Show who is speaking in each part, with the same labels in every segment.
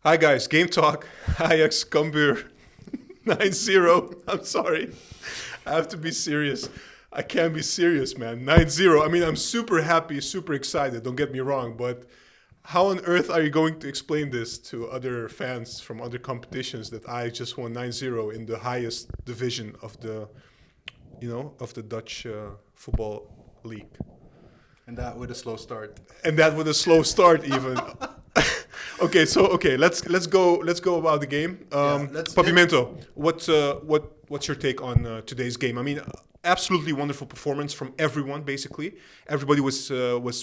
Speaker 1: Hi guys, GameTalk Ajax Cambuur 9-0. I'm sorry. I have to be serious. I can't be serious, man. 9-0. I mean, I'm super happy, super excited. Don't get me wrong, but how on earth are you going to explain this to other fans from other competitions that I just won 9-0 in the highest division of the, of the Dutch football league?
Speaker 2: And that with a slow start.
Speaker 1: And that with a slow start even. Okay, let's go about the game. Papimento, what's your take on today's game? I mean, absolutely wonderful performance from everyone. Basically, everybody was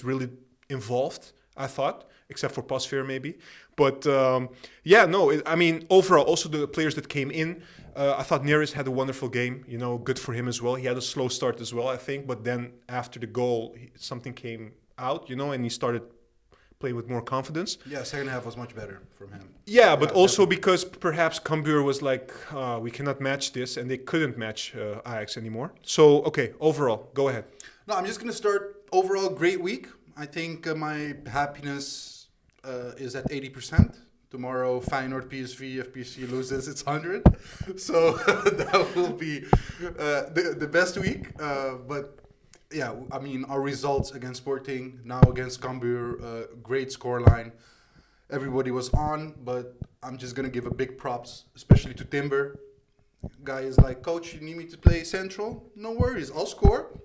Speaker 1: really involved, I thought, except for PSV maybe. But overall, also the players that came in, I thought Neres had a wonderful game. Good for him as well. He had a slow start as well, I think. But then after the goal, something came out, and he started playing with more confidence.
Speaker 2: Yeah, second half was much better from him.
Speaker 1: Yeah, but also because perhaps Cambuur was like, we cannot match this, and they couldn't match Ajax anymore. So, okay, overall, go ahead.
Speaker 2: No, I'm just going to start. Overall, great week. I think my happiness is at 80%. Tomorrow, Feyenoord PSV, if PSV loses, it's 100. So that will be the best week. But yeah, I mean, our results against Sporting, now against Cambuur, great scoreline. Everybody was on, but I'm just going to give a big props, especially to Timber. Guy is like, Coach, you need me to play central? No worries, I'll score.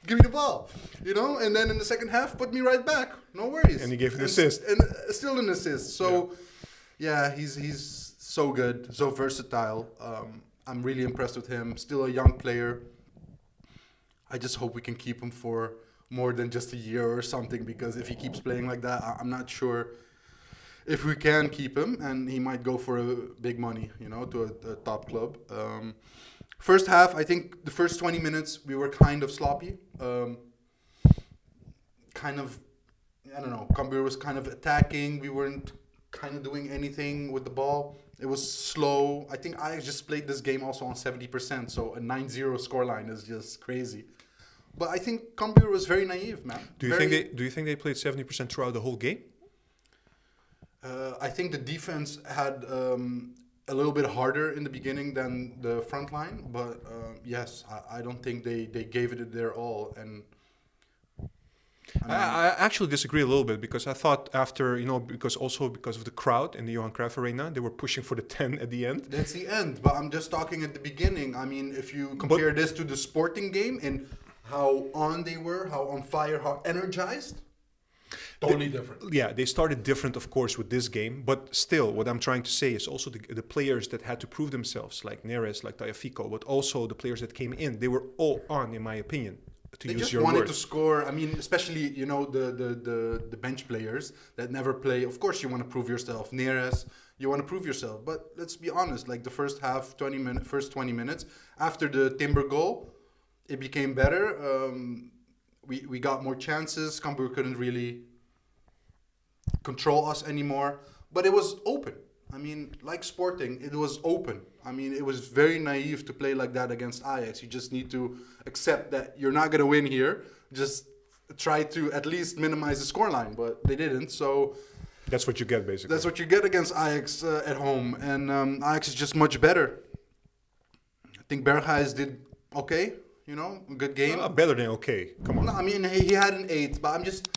Speaker 2: Give me the ball, and then in the second half, put me right back. No worries.
Speaker 1: And he gave an assist.
Speaker 2: And still an assist. So, yeah, he's so good, so versatile. I'm really impressed with him. Still a young player. I just hope we can keep him for more than just a year or something, because if he keeps playing like that, I'm not sure if we can keep him, and he might go for a big money, to a top club. First half, I think the first 20 minutes, we were kind of sloppy. Cambuur was kind of attacking. We weren't kind of doing anything with the ball. It was slow. I think I just played this game also on 70%, so a 9-0 scoreline is just crazy. But I think Cambuur was very naive, man.
Speaker 1: Do you think they played 70% throughout the whole game?
Speaker 2: I think the defense had a little bit harder in the beginning than the front line, but yes, I don't think they gave it their all. And
Speaker 1: I actually disagree a little bit, because I thought after, because of the crowd in the Johan Cruyff Arena, they were pushing for the 10 at the end.
Speaker 2: That's the end, but I'm just talking at the beginning. I mean, if you compare this to the Sporting game and how on they were, how on fire, how energized, totally different.
Speaker 1: Yeah, they started different, of course, with this game, but still, what I'm trying to say is also the players that had to prove themselves, like Neres, like Tagliafico, but also the players that came in, they were all on, in my opinion.
Speaker 2: They just wanted to score. I mean, especially, the bench players that never play. Of course, you want to prove yourself. Neres, you want to prove yourself. But let's be honest, like the first 20 minutes, after the Timber goal, it became better. We got more chances. Cambuur couldn't really control us anymore. But it was open. I mean, like Sporting, it was open. I mean, it was very naive to play like that against Ajax. You just need to accept that you're not going to win here. Just try to at least minimize the scoreline, but they didn't. So
Speaker 1: that's what you get, basically.
Speaker 2: That's what you get against Ajax at home. And Ajax is just much better. I think Berghuis did okay, a good game.
Speaker 1: Better than okay. Come on.
Speaker 2: No, I mean, he had an 8, but I'm just,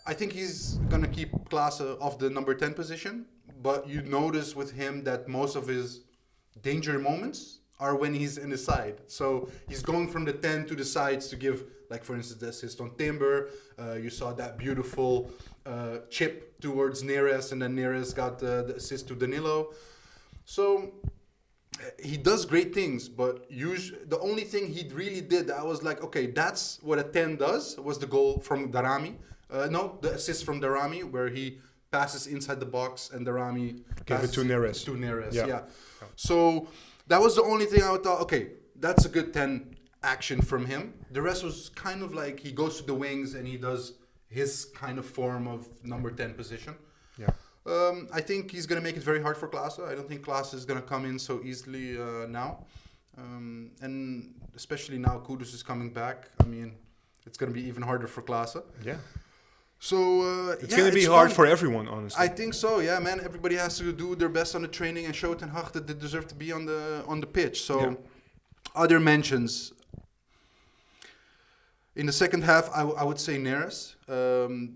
Speaker 2: I think he's going to keep Klaassen off the number 10 position. But you notice with him that most of his danger moments are when he's in the side. So he's going from the 10 to the sides to give, like, for instance, the assist on Timber. You saw that beautiful chip towards Neres, and then Neres got the assist to Danilo. So he does great things, but the only thing he really did, I was like, okay, that's what a 10 does, was the goal from Darami. The assist from Darami, where he passes inside the box and Darami
Speaker 1: gave it to Neres.
Speaker 2: Yeah. So that was the only thing I thought, okay, that's a good 10 action from him. The rest was kind of like he goes to the wings and he does his kind of form of number 10 position.
Speaker 1: Yeah.
Speaker 2: I think he's going to make it very hard for Klaassen. I don't think Klaassen is going to come in so easily now. And especially now Kudus is coming back. I mean, it's going to be even harder for Klaassen.
Speaker 1: Yeah.
Speaker 2: So
Speaker 1: It's going to be hard for everyone, honestly.
Speaker 2: I think so, yeah, man. Everybody has to do their best on the training and show Ten Hag that they deserve to be on the pitch. So, other mentions. In the second half, I would say Neres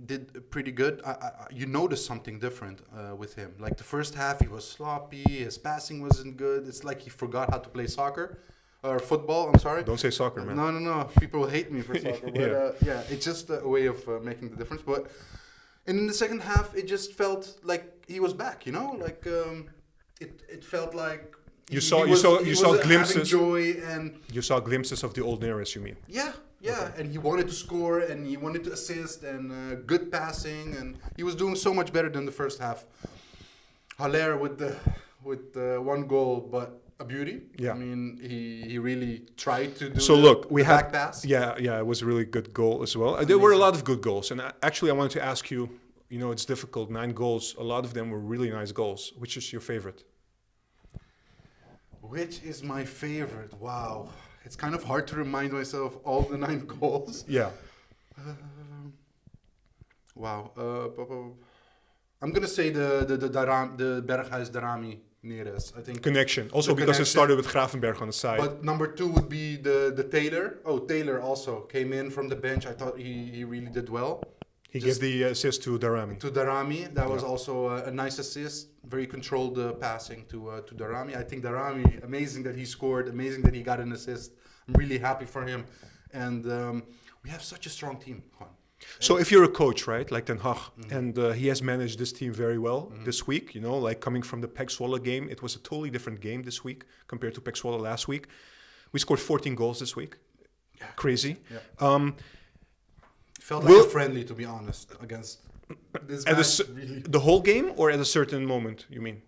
Speaker 2: did pretty good. You noticed something different with him. Like the first half, he was sloppy. His passing wasn't good. It's like he forgot how to play soccer. Or football, I'm sorry.
Speaker 1: Don't say soccer, man.
Speaker 2: No. People hate me for soccer. But it's just a way of making the difference. But and in the second half, it just felt like he was back, you know? Like it felt like
Speaker 1: you saw glimpses.
Speaker 2: Joy and
Speaker 1: you saw glimpses of the old Neres, you mean?
Speaker 2: Yeah. Okay. And he wanted to score and he wanted to assist and good passing and he was doing so much better than the first half. Haller with one goal, but a beauty.
Speaker 1: Yeah.
Speaker 2: I mean, he really tried to do
Speaker 1: we had
Speaker 2: back pass.
Speaker 1: Yeah, it was a really good goal as well. There were a lot of good goals, and actually, I wanted to ask you. You know, it's difficult. 9 goals. A lot of them were really nice goals. Which is your favorite?
Speaker 2: Which is my favorite? Wow, it's kind of hard to remind myself all the 9 goals.
Speaker 1: Yeah.
Speaker 2: Wow. I'm gonna say the Berghuis Darami. Neres, I think.
Speaker 1: Connection. Also because it started with Gravenberg on the side.
Speaker 2: But number 2 would be the Taylor. Oh, Taylor also came in from the bench. I thought he really did well.
Speaker 1: He gave the assist to Darami.
Speaker 2: That was also a nice assist. Very controlled passing to Darami. I think Darami, amazing that he scored. Amazing that he got an assist. I'm really happy for him. And we have such a strong team, Juan.
Speaker 1: So if you're a coach, right, like Ten Hag, and he has managed this team very well this week, you know, like coming from the Pek Zwolle game, it was a totally different game this week compared to Pek Zwolle last week. We scored 14 goals this week. Yeah. Crazy. Yeah.
Speaker 2: Felt like a friendly, to be honest, against this match.
Speaker 1: The whole game or at a certain moment, you mean?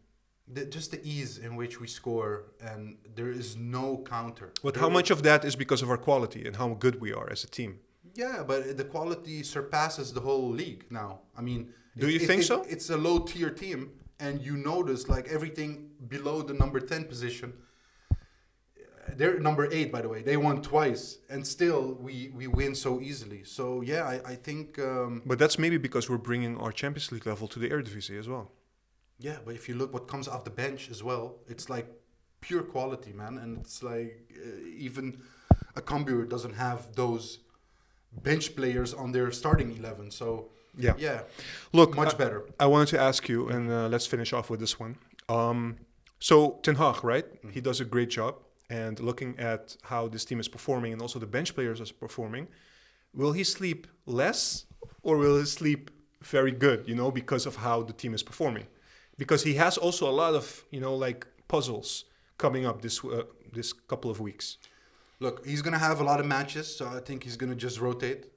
Speaker 2: Just the ease in which we score and there is no counter.
Speaker 1: But how much of that is because of our quality and how good we are as a team?
Speaker 2: Yeah, but the quality surpasses the whole league now. I mean,
Speaker 1: do you think so?
Speaker 2: It's a low tier team, and you notice like everything below the number 10 position. They're number 8, by the way. They won twice, and still we win so easily. So yeah, I think.
Speaker 1: But that's maybe because we're bringing our Champions League level to the eredivisie as well.
Speaker 2: Yeah, but if you look what comes off the bench as well, it's like pure quality, man, and it's like even a Cambuur doesn't have those bench players on their starting 11. So yeah.
Speaker 1: Look,
Speaker 2: much better.
Speaker 1: I wanted to ask you, and let's finish off with this one. So Ten Hag, right? He does a great job. And looking at how this team is performing and also the bench players are performing, will he sleep less or will he sleep very good, you know, because of how the team is performing? Because he has also a lot of, you know, like puzzles coming up this couple of weeks.
Speaker 2: Look, he's going to have a lot of matches, so I think he's going to just rotate.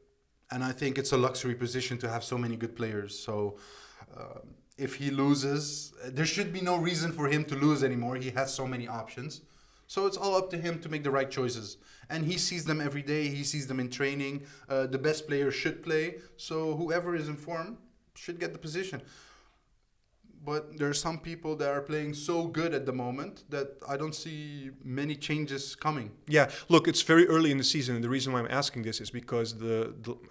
Speaker 2: And I think it's a luxury position to have so many good players. So if he loses, there should be no reason for him to lose anymore. He has so many options. So it's all up to him to make the right choices. And he sees them every day. He sees them in training. The best player should play. So whoever is in form should get the position. But there are some people that are playing so good at the moment that I don't see many changes coming.
Speaker 1: Yeah, look, it's very early in the season. And the reason why I'm asking this is because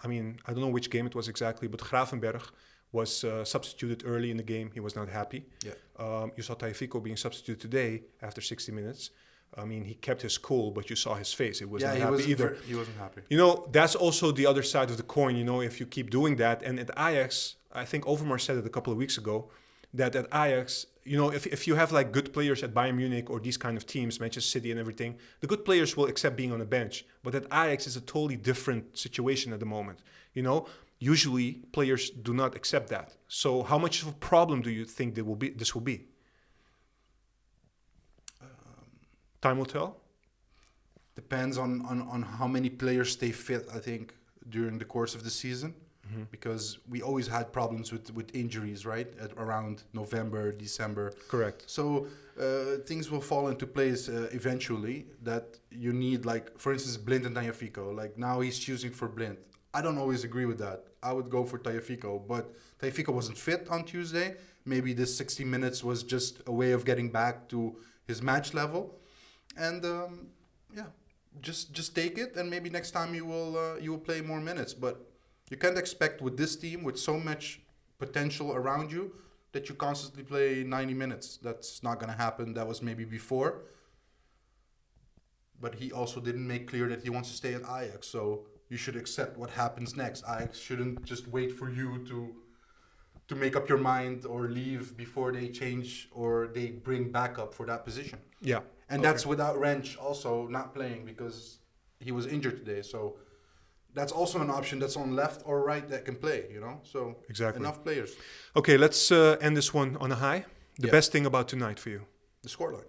Speaker 1: I mean, I don't know which game it was exactly, but Gravenberg was substituted early in the game. He was not happy.
Speaker 2: Yeah.
Speaker 1: You saw Taifiko being substituted today after 60 minutes. I mean, he kept his cool, but you saw his face. It was not happy either.
Speaker 2: He wasn't happy.
Speaker 1: You know, that's also the other side of the coin, you know, if you keep doing that. And at Ajax, I think Overmars said it a couple of weeks ago, that at Ajax, you know, if you have like good players at Bayern Munich or these kind of teams, Manchester City and everything, the good players will accept being on the bench. But at Ajax is a totally different situation at the moment. You know, usually players do not accept that. So how much of a problem do you think this will be? Time will tell.
Speaker 2: Depends on how many players stay fit, I think, during the course of the season. Because we always had problems with injuries, right? Around November, December.
Speaker 1: Correct.
Speaker 2: So things will fall into place eventually that you need, like, for instance, Blind and Tagliafico. Like, now he's choosing for Blind. I don't always agree with that. I would go for Tagliafico. But Tagliafico wasn't fit on Tuesday. Maybe this 60 minutes was just a way of getting back to his match level. And, just take it. And maybe next time you will play more minutes. But You can't expect with this team, with so much potential around you, that you constantly play 90 minutes. That's not going to happen. That was maybe before. But he also didn't make clear that he wants to stay at Ajax. So you should accept what happens next. Ajax shouldn't just wait for you to make up your mind or leave before they change or they bring backup for that position.
Speaker 1: Yeah.
Speaker 2: And that's without Wrench also not playing because he was injured today. So that's also an option that's on left or right that can play, you know? So
Speaker 1: exactly.
Speaker 2: Enough players.
Speaker 1: Okay, let's end this one on a high. The best thing about tonight for you?
Speaker 2: The scoreline.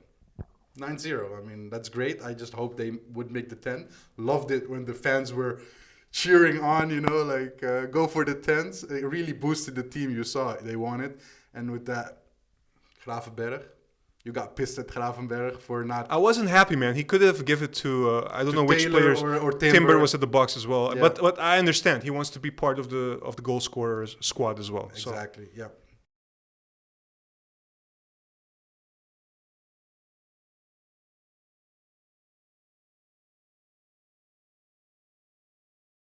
Speaker 2: 9-0. I mean, that's great. I just hope they would make the 10. Loved it when the fans were cheering on, you know, like go for the 10s. It really boosted the team. You saw it. They won it. And with that, Gravenberg. You got pissed at Gravenberg for not...
Speaker 1: I wasn't happy, man. He could have given it to, I don't know which
Speaker 2: Taylor
Speaker 1: players.
Speaker 2: Or
Speaker 1: Timber was at the box as well.
Speaker 2: Yeah.
Speaker 1: But I understand. He wants to be part of the goal scorers squad as well.
Speaker 2: Exactly, yeah.